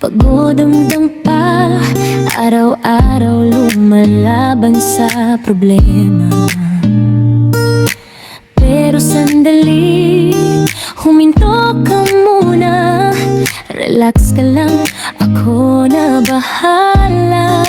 Pagod-damdam pa, araw-araw lumalaban sa problema. Pero sandali, huminto ka muna. Relax ka lang, ako na bahala.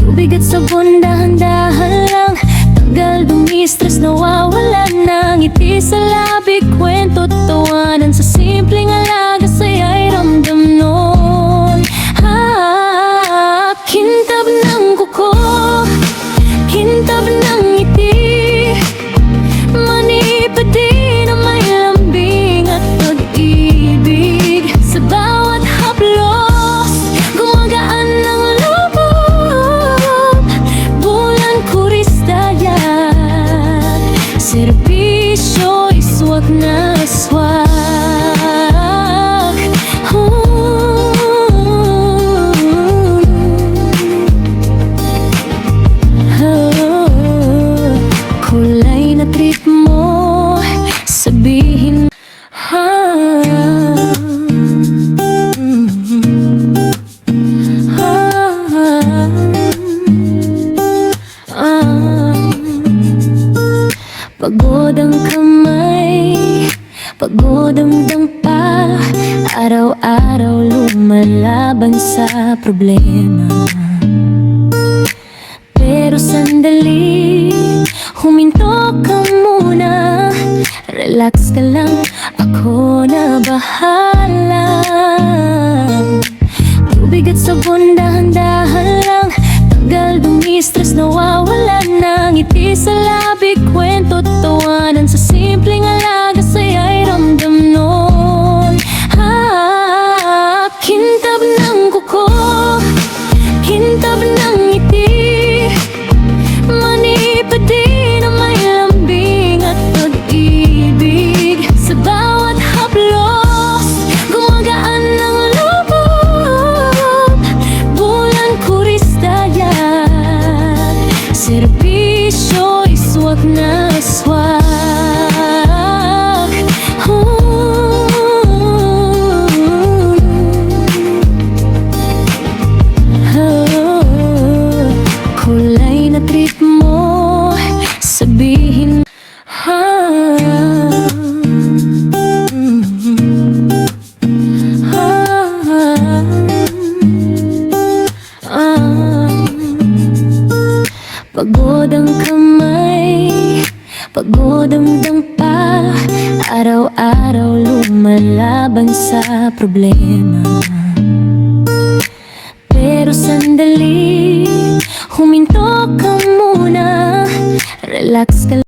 Tubig at sabon, dahan-dahan lang. Tagal dumi-stress, nawawala ng ngiti sa labi. Kwento, tawanan sa simpleng alaga, saya'y ramdam nun. Kintab ng kuko, kintab ng ngiti, manipadi na may lambing at pag-ibig. Sa bawat haplos, gumagaan ng loob. Bulan kuristayan, serbisyo iswag na swak. Kulay na trip mo, sabihin pagod ang kamay, pagod ang dampa, araw-araw lumalaban sa problema. Pero sandali, huminto ka muna. Relax ka lang, ako na bahala. Tubig at sabon, dahan-dahan lang. Tagal dumi-stress, nawawala ng ngiti sa labi. Kwento, tawanan sa simpleng alaga, saya'y ramdam nun. Kintab ng kuko, kintab ng ngiti, manipadi na may lambing at pag-ibig. Sa bawat haplos, gumagaan ng loob. Bulan kuristayan, serbisyo iswag na swak. Kulay na trip mo, sabihin pagod ang kamay, pagod ang dampa, araw-araw lumalaban sa problema. Pero sandali, huminto ka muna. Relax ka lang.